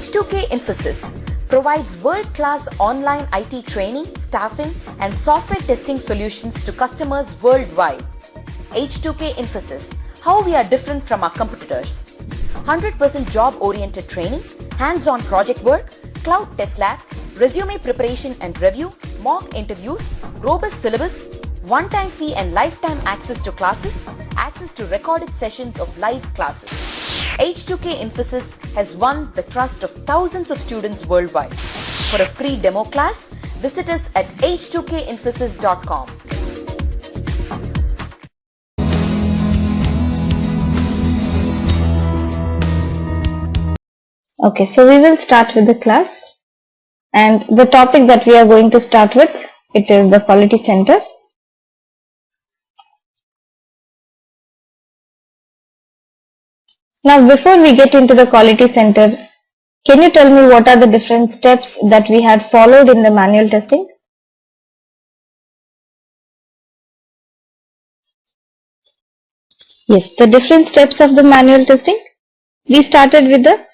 H2K Infosys provides world-class online IT training, staffing and software testing solutions to customers worldwide. H2K Infosys, how we are different from our competitors. 100% job-oriented training, hands-on project work, cloud test lab, resume preparation and review, mock interviews, robust syllabus, one-time fee and lifetime access to classes, access to recorded sessions of live classes. H2K Infosys has won the trust of thousands of students worldwide. For a free demo class, visit us at h2kinfosys.com. Okay, so we will start with the class, and the topic that we are going to start with, it is the quality center. Now before we get into the quality center, can you tell me what are the different steps that we had followed in the manual testing? Yes, the different steps of the manual testing. We started with the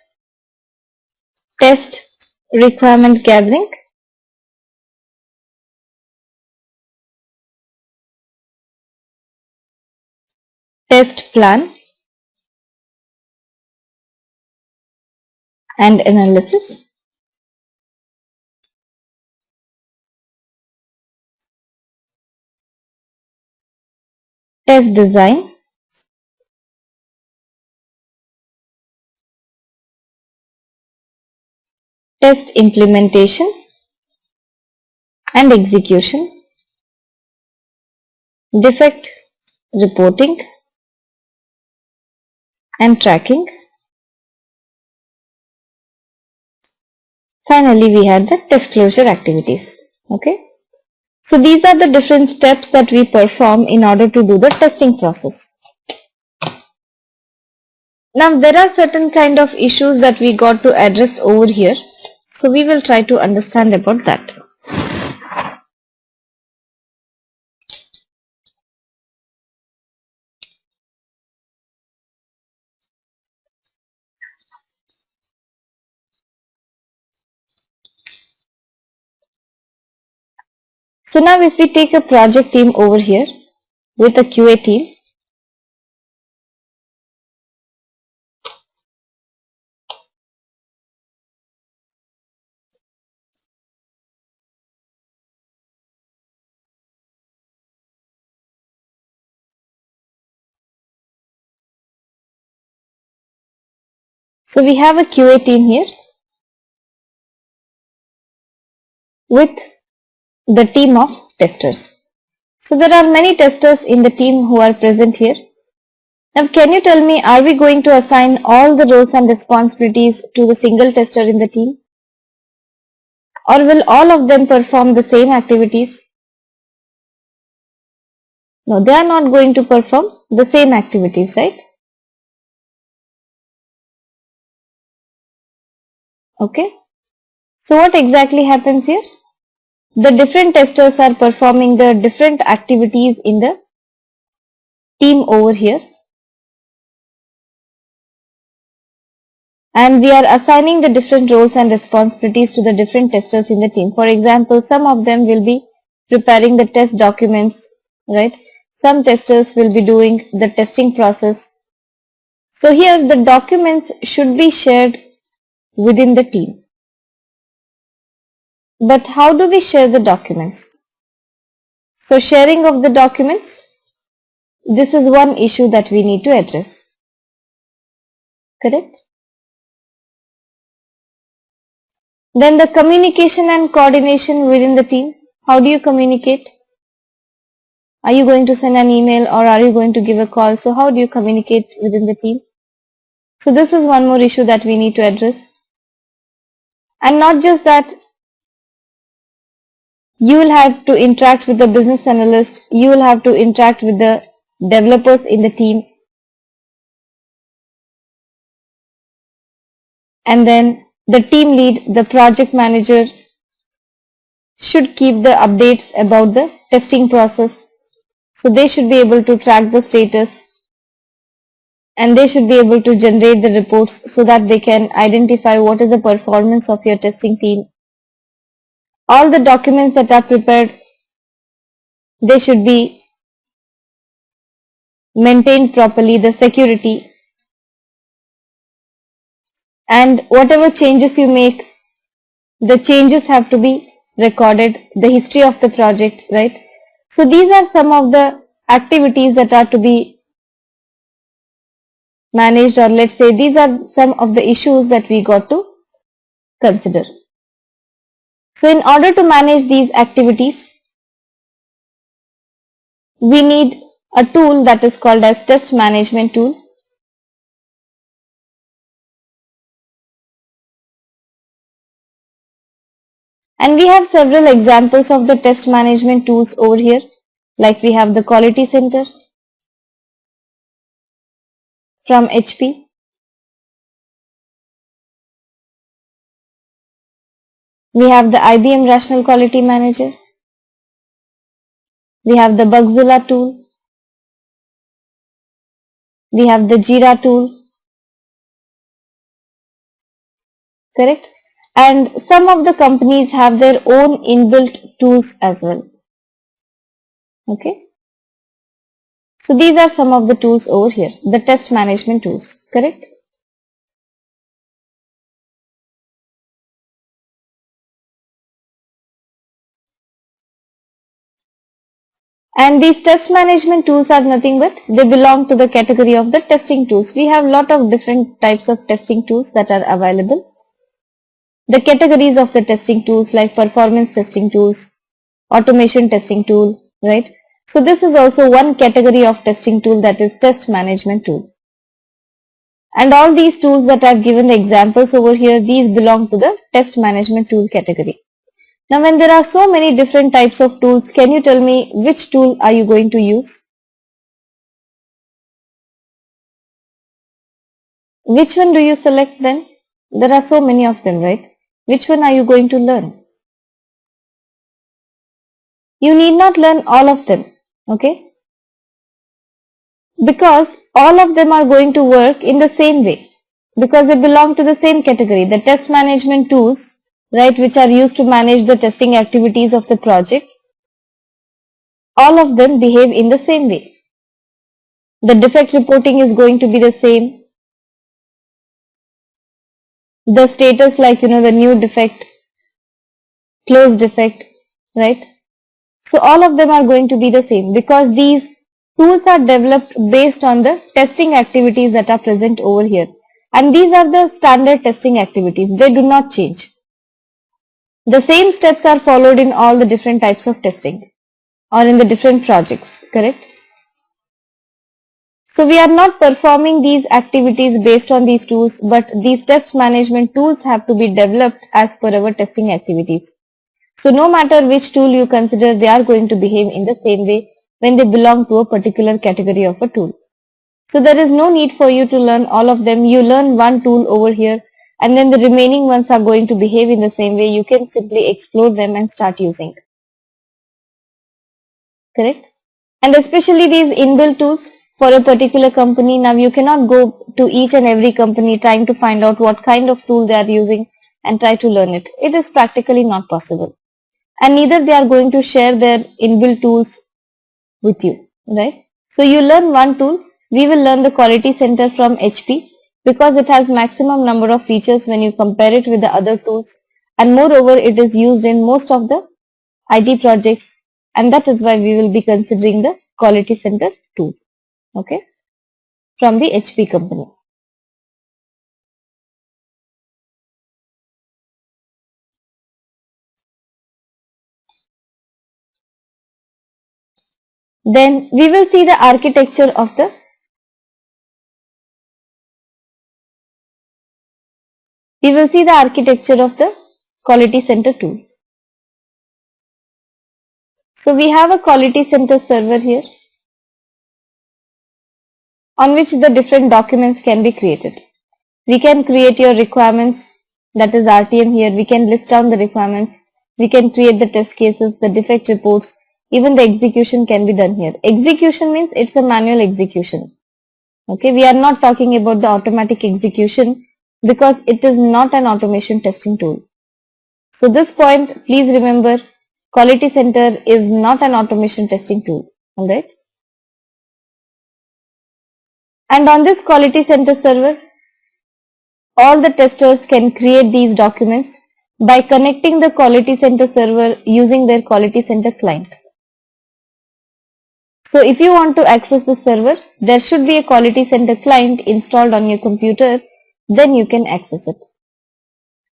test requirement gathering, test plan and analysis, test design, test implementation and execution, defect reporting and tracking. Finally, we had the test closure activities. Okay. So these are the different steps that we perform in order to do the testing process. Now there are certain kind of issues that we got to address over here. So we will try to understand about that. So now if we take a project team over here with a QA team, so we have a QA team here with the team of testers. So there are many testers in the team who are present here. Now can you tell me, are we going to assign all the roles and responsibilities to the single tester in the team? Or will all of them perform the same activities? No, they are not going to perform the same activities, right? Okay. So what exactly happens here? The different testers are performing the different activities in the team over here. And we are assigning the different roles and responsibilities to the different testers in the team. For example, some of them will be preparing the test documents, right? Some testers will be doing the testing process. So here the documents should be shared within the team. But how do we share the documents? So sharing of the documents, this is one issue that we need to address. Correct? Then the communication and coordination within the team. How do you communicate? Are you going to send an email or are you going to give a call? So how do you communicate within the team? So this is one more issue that we need to address. And not just that, you will have to interact with the business analyst, you will have to interact with the developers in the team. And then the team lead, the project manager should keep the updates about the testing process. So they should be able to track the status. and they should be able to generate the reports so that they can identify what is the performance of your testing team. All the documents that are prepared, they should be maintained properly, the security, and whatever changes you make, the changes have to be recorded, the history of the project, right? So these are some of the activities that are to be managed, or let's say these are some of the issues that we got to consider. So in order to manage these activities, we need a tool that is called as test management tool. And we have several examples of the test management tools over here, like we have the Quality Center from HP. We have the IBM Rational Quality Manager. We have the Bugzilla tool. We have the Jira tool. Correct? And some of the companies have their own inbuilt tools as well. Okay? So these are some of the tools over here, the test management tools. Correct? And these test management tools are nothing but they belong to the category of the testing tools. We have lot of different types of testing tools that are available. The categories of the testing tools like performance testing tools, automation testing tool, right? So this is also one category of testing tool, that is test management tool. And all these tools that I have given the examples over here, these belong to the test management tool category. Now when there are so many different types of tools, can you tell me which tool are you going to use? Which one do you select then? There are so many of them, right? Which one are you going to learn? You need not learn all of them, okay? Because all of them are going to work in the same way, because they belong to the same category. The test management tools, right, which are used to manage the testing activities of the project, all of them behave in the same way. The defect reporting is going to be the same. The status, like, the new defect, closed defect, right? So all of them are going to be the same, because these tools are developed based on the testing activities that are present over here. And these are the standard testing activities. They do not change. The same steps are followed in all the different types of testing or in the different projects, correct? So we are not performing these activities based on these tools, but these test management tools have to be developed as per our testing activities. So no matter which tool you consider, they are going to behave in the same way when they belong to a particular category of a tool. So there is no need for you to learn all of them. You learn one tool over here, and then the remaining ones are going to behave in the same way. You can simply explore them and start using. Correct? And especially these inbuilt tools for a particular company. Now you cannot go to each and every company trying to find out what kind of tool they are using and try to learn it. It is practically not possible. And neither they are going to share their inbuilt tools with you, right? So you learn one tool. We will learn the Quality Center from HP because it has maximum number of features when you compare it with the other tools, and moreover it is used in most of the IT projects, and that is why we will be considering the Quality Center tool, okay, from the HP company. Then we will see the architecture of the Quality Center tool. So we have a Quality Center server here on which the different documents can be created. We can create your requirements, that is RTM here. We can list down the requirements. We can create the test cases, the defect reports. Even the execution can be done here. Execution means it's a manual execution. Okay, we are not talking about the automatic execution because it is not an automation testing tool. So this point, please remember, Quality Center is not an automation testing tool. Alright. And on this Quality Center server, all the testers can create these documents by connecting the Quality Center server using their Quality Center client. So if you want to access the server, there should be a Quality Center client installed on your computer, then you can access it.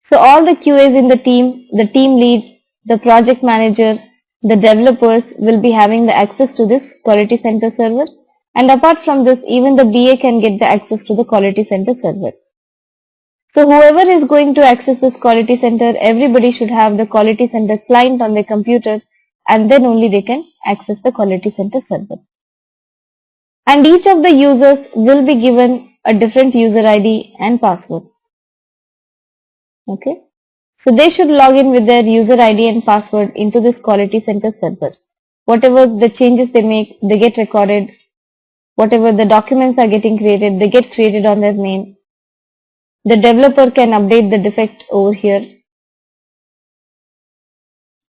So all the QAs in the team lead, the project manager, the developers will be having the access to this Quality Center server, and apart from this, even the BA can get the access to the Quality Center server. So whoever is going to access this Quality Center, everybody should have the Quality Center client on their computer, and then only they can access the Quality Center server. And each of the users will be given a different user ID and password. Okay. So they should log in with their user ID and password into this Quality Center server. Whatever the changes they make, they get recorded. Whatever the documents are getting created, they get created on their name. The developer can update the defect over here.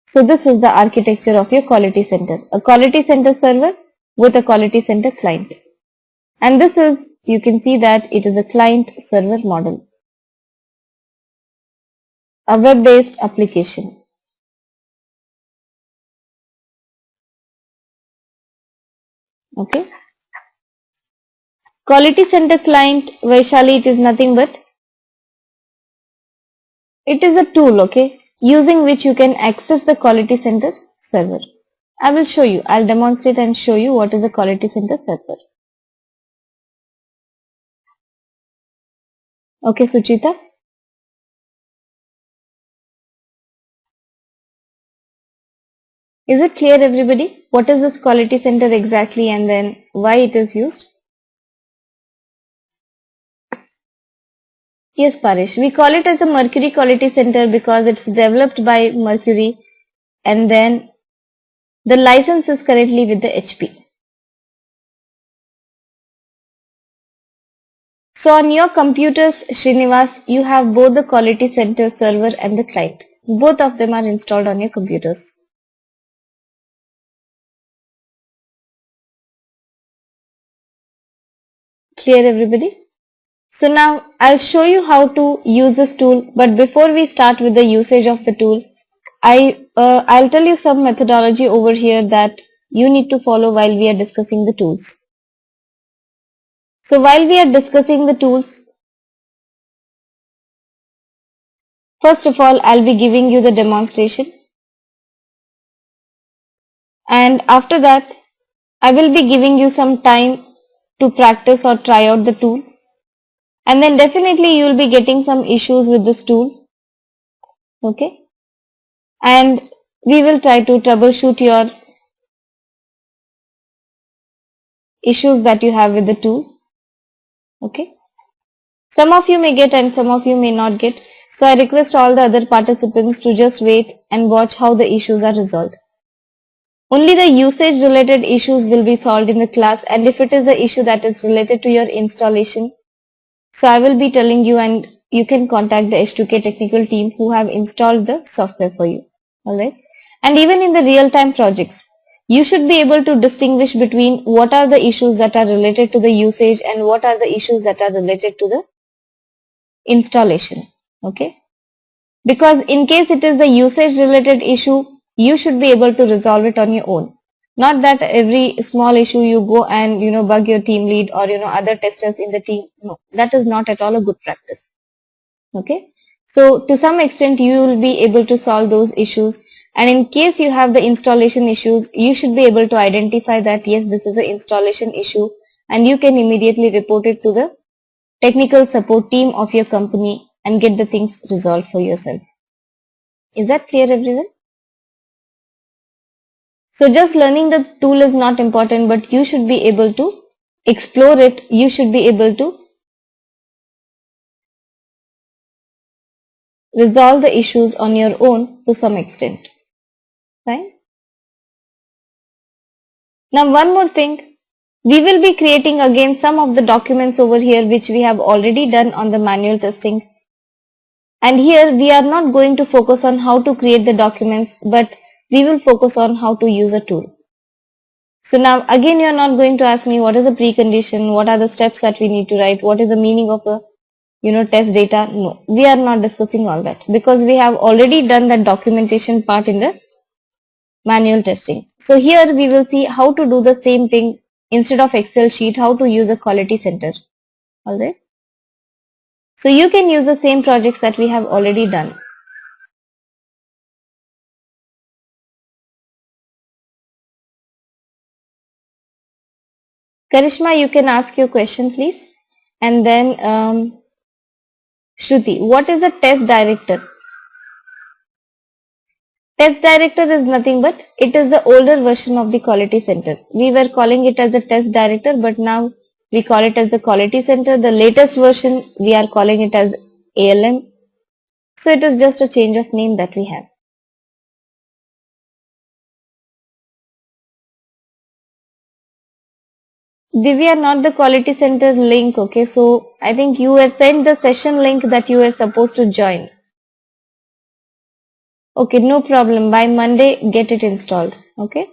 So this is the architecture of your Quality Center. A Quality Center server with a Quality Center client. And this is, you can see that it is a client server model. A web-based application. Okay. Quality Center client, Vaishali, it is nothing but, it is a tool, okay, using which you can access the Quality Center server. I will show you, I'll demonstrate and show you what is a Quality Center server. Okay, Suchita. Is it clear, everybody? What is this Quality Center exactly and then why it is used? Yes, Parish. We call it as a Mercury Quality Center because it's developed by Mercury and then the license is currently with the HP. So on your computers, Srinivas, you have both the Quality Center server and the client. Both of them are installed on your computers. Clear, everybody? So now I'll show you how to use this tool, but before we start with the usage of the tool, I'll tell you some methodology over here that you need to follow while we are discussing the tools. So while we are discussing the tools, first of all, I'll be giving you the demonstration. And after that, I will be giving you some time to practice or try out the tool. And then definitely you will be getting some issues with this tool. Okay. And we will try to troubleshoot your issues that you have with the tool. Okay. Some of you may get and some of you may not get. So I request all the other participants to just wait and watch how the issues are resolved. Only the usage related issues will be solved in the class, and if it is the issue that is related to your installation, so I will be telling you and you can contact the H2K technical team who have installed the software for you. Alright. And even in the real-time projects, you should be able to distinguish between what are the issues that are related to the usage and what are the issues that are related to the installation. Okay. Because in case it is the usage related issue, you should be able to resolve it on your own. Not that every small issue you go and bug your team lead or other testers in the team. No, that is not at all a good practice. Okay. So to some extent you will be able to solve those issues, and in case you have the installation issues, you should be able to identify that yes, this is an installation issue, and you can immediately report it to the technical support team of your company and get the things resolved for yourself. Is that clear, everyone? So just learning the tool is not important, but you should be able to explore it. You should be able to resolve the issues on your own to some extent. Fine. Now one more thing. We will be creating again some of the documents over here which we have already done on the manual testing. And here we are not going to focus on how to create the documents, but we will focus on how to use a tool. So now again you are not going to ask me what is a precondition, what are the steps that we need to write, what is the meaning of a test data. No, we are not discussing all that because we have already done that documentation part in the manual testing. So here we will see how to do the same thing instead of Excel sheet, how to use a quality center. Alright. So you can use the same projects that we have already done. Karishma, you can ask your question please. And then Shruti, what is a test director? Test director is nothing but it is the older version of the quality center. We were calling it as a test director, but now we call it as the quality center. The latest version we are calling it as ALM. So it is just a change of name that we have. Divya, not the quality center link. Okay, so I think you were sent the session link that you were supposed to join. Okay, no problem. By Monday, get it installed. Okay.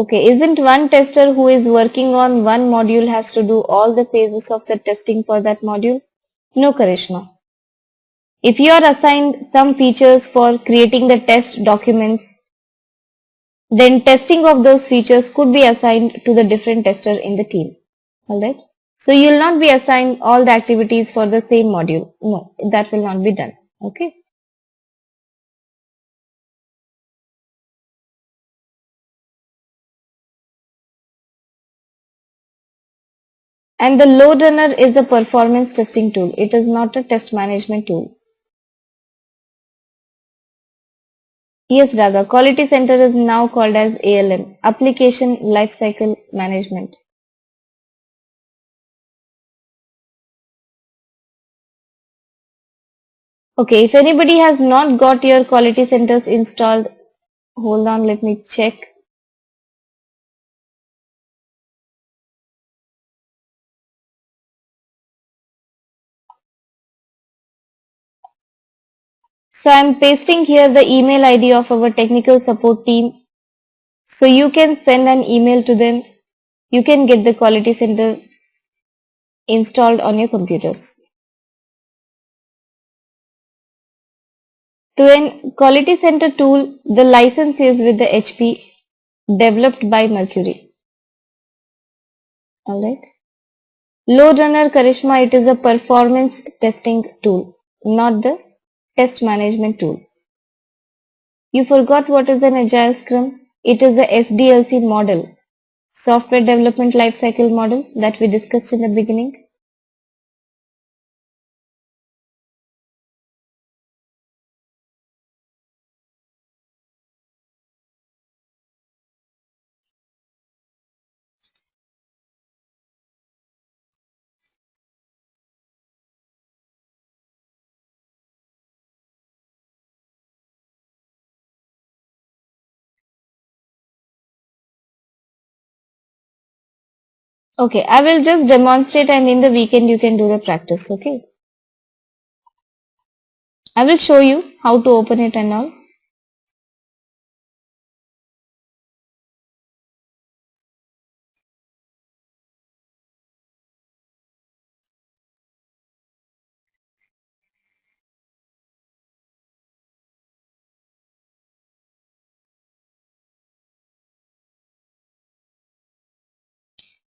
Okay, isn't one tester who is working on one module has to do all the phases of the testing for that module? No, Karishma. If you are assigned some features for creating the test documents, then testing of those features could be assigned to the different tester in the team. Alright. So you will not be assigned all the activities for the same module. No, that will not be done. Okay. And the load runner is a performance testing tool. It is not a test management tool. Yes, Radha. Quality Center is now called as ALM, Application Lifecycle Management. Okay, if anybody has not got your quality centers installed, hold on, let me check. So I'm pasting here the email ID of our technical support team. So you can send an email to them. You can get the quality center installed on your computers. To an quality center tool, the license is with the HP developed by Mercury. Alright. Load Runner Karishma, it is a performance testing tool, not the test management tool. You forgot what is an Agile Scrum? It is the SDLC model, Software Development Lifecycle Model that we discussed in the beginning. Okay, I will just demonstrate and in the weekend you can do the practice, okay? I will show you how to open it and all.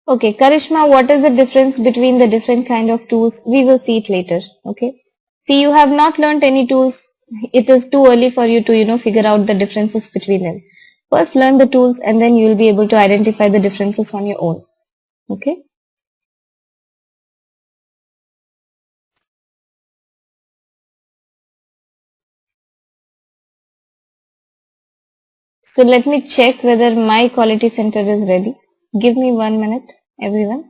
Okay, Karishma, what is the difference between the different kind of tools? We will see it later, okay? See, you have not learned any tools. It is too early for you to, figure out the differences between them. First learn the tools and then you will be able to identify the differences on your own, okay? So let me check whether my quality center is ready. Give me 1 minute, everyone.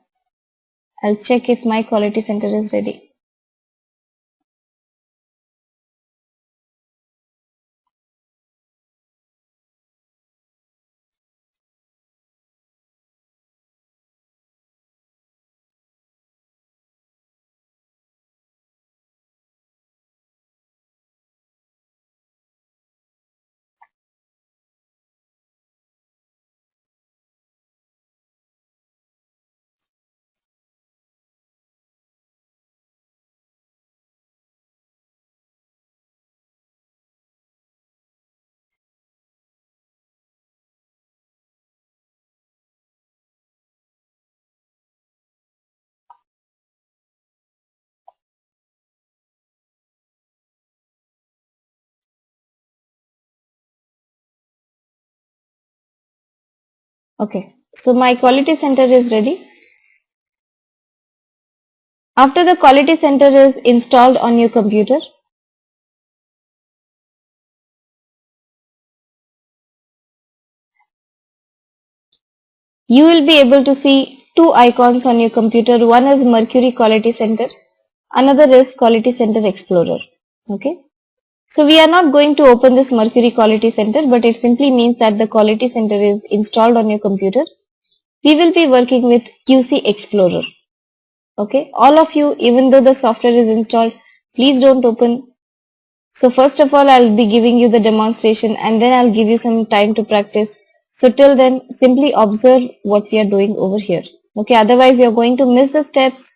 I'll check if my quality center is ready. Okay, so my quality center is ready. After the quality center is installed on your computer, you will be able to see two icons on your computer. One is Mercury Quality Center, another is Quality Center Explorer. Okay. So we are not going to open this Mercury Quality Center, but it simply means that the Quality Center is installed on your computer. We will be working with QC Explorer. Okay. All of you, even though the software is installed, please don't open. So first of all, I'll be giving you the demonstration and then I'll give you some time to practice. So till then, simply observe what we are doing over here. Okay, otherwise you're going to miss the steps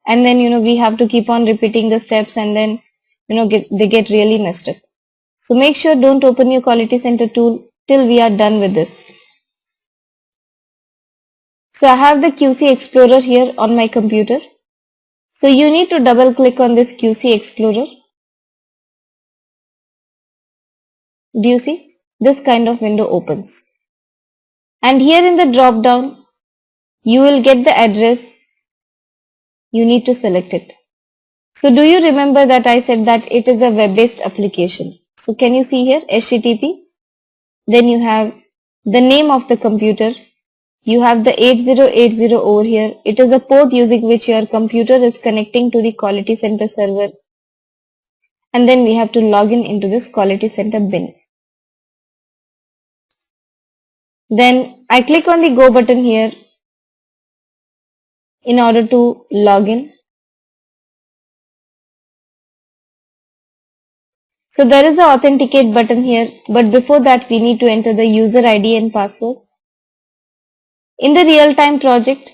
and then, we have to keep on repeating the steps and then, they get really messed up. So make sure don't open your quality center tool till we are done with this. So I have the QC Explorer here on my computer. So you need to double click on this QC Explorer. Do you see? This kind of window opens. And here in the drop down, you will get the address. You need to select it. So do you remember that I said that it is a web-based application? So can you see here HTTP? Then you have the name of the computer. You have the 8080 over here. It is a port using which your computer is connecting to the quality center server. And then we have to log in into this quality center bin. Then I click on the go button here in order to log in. So there is a authenticate button here, but before that we need to enter the user ID and password. In the real-time project,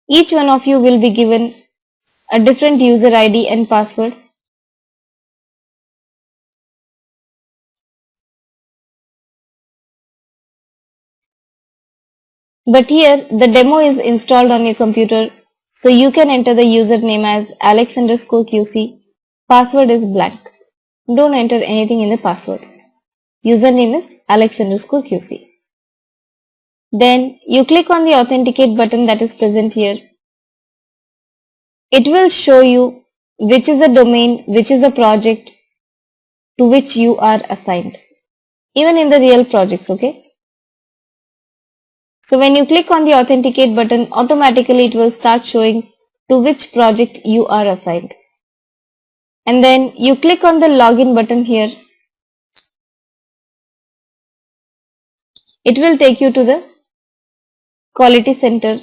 each one of you will be given a different user ID and password. But here the demo is installed on your computer, so you can enter the username as Alex_QC. Password is blank. Don't enter anything in the password. Username is Alex_QC. Then you click on the authenticate button that is present here. It will show you which is a domain, which is a project to which you are assigned. Even in the real projects, okay? So when you click on the authenticate button, automatically it will start showing to which project you are assigned. And then you click on the login button here. It will take you to the quality center.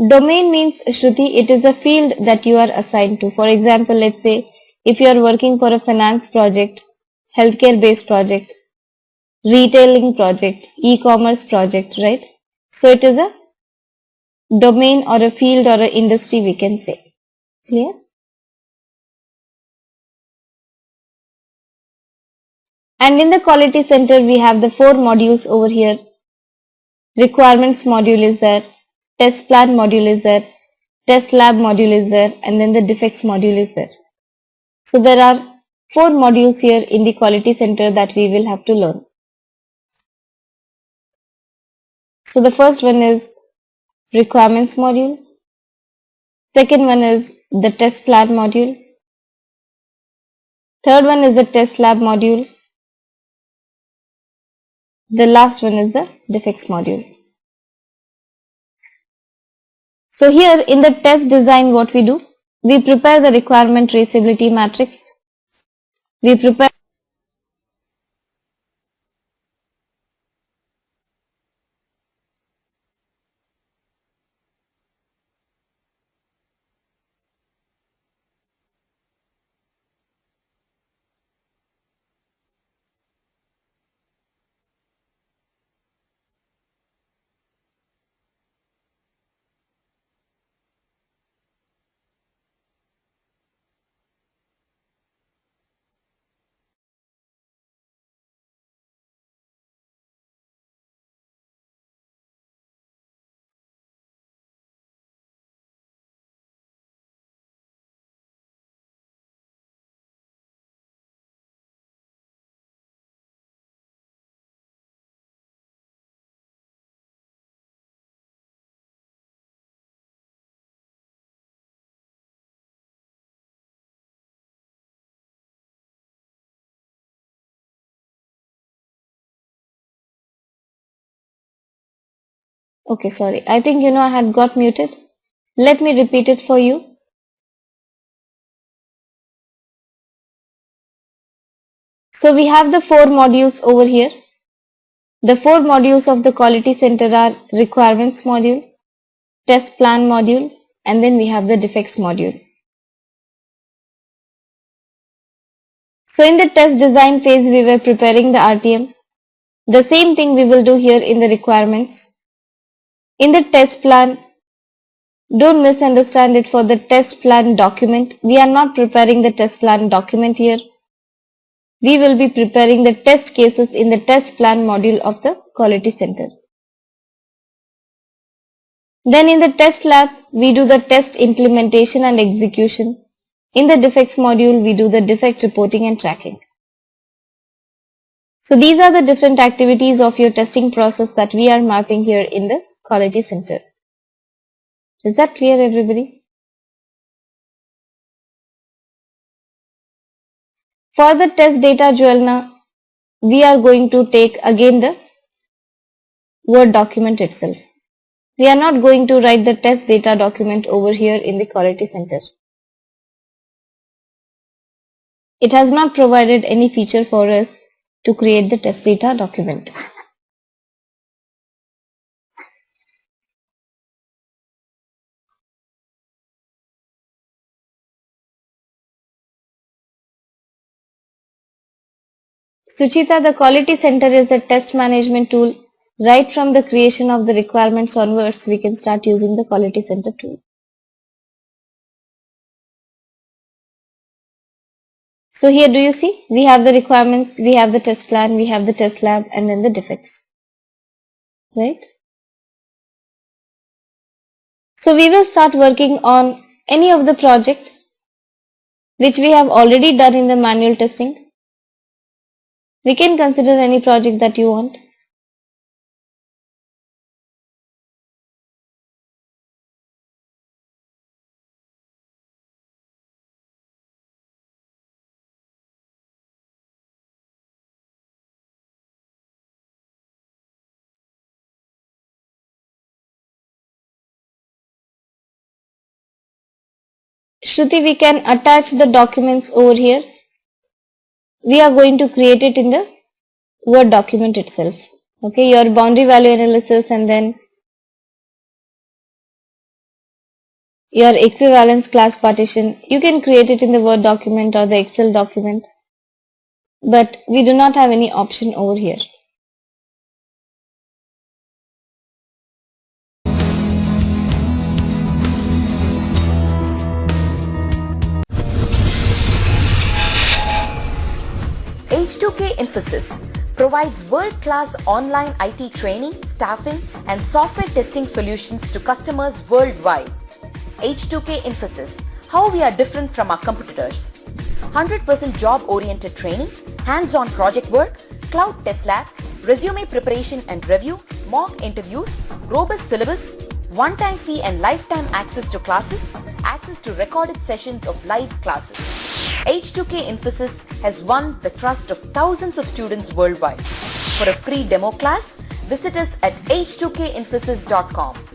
Domain means, Shruti, it is a field that you are assigned to. For example, let's say if you are working for a finance project, healthcare based project, retailing project, e-commerce project, right? So it is a domain or a field or an industry, we can say. Clear? And in the quality center, we have the 4 modules over here. Requirements module is there, test plan module is there, test lab module is there, and then the defects module is there. So there are 4 modules here in the quality center that we will have to learn. So the first one is requirements module. Second one is the test plan module. Third one is the test lab module. The last one is the defects module. So here in the test design, what we do? We prepare the requirement traceability matrix. We prepare Okay, sorry. I think I had got muted. Let me repeat it for you. So we have the 4 modules over here. The 4 modules of the quality center are requirements module, test plan module, and then we have the defects module. So in the test design phase, we were preparing the RTM. The same thing we will do here in the requirements. In the test plan, don't misunderstand it for the test plan document. We are not preparing the test plan document here. We will be preparing the test cases in the test plan module of the quality center. Then in the test lab, we do the test implementation and execution. In the defects module, we do the defect reporting and tracking. So these are the different activities of your testing process that we are mapping here in the quality center. Is that clear, everybody? For the test data, Jwelna, we are going to take again the Word document itself. We are not going to write the test data document over here in the quality center. It has not provided any feature for us to create the test data document. Suchita, the quality center is a test management tool. Right from the creation of the requirements onwards, we can start using the quality center tool. So here do you see, we have the requirements, we have the test plan, we have the test lab, and then the defects. Right? So we will start working on any of the project which we have already done in the manual testing. We can consider any project that you want. Shruti, we can attach the documents over here. We are going to create it in the Word document itself. Okay, your boundary value analysis and then your equivalence class partition. You can create it in the Word document or the Excel document. But we do not have any option over here. H2K Infosys provides world-class online IT training, staffing, and software testing solutions to customers worldwide. H2K Infosys, how we are different from our competitors. 100% job-oriented training, hands-on project work, cloud test lab, resume preparation and review, mock interviews, robust syllabus, one-time fee and lifetime access to classes, access to recorded sessions of live classes. H2K Infosys has won the trust of thousands of students worldwide. For a free demo class, visit us at h2kinfosys.com.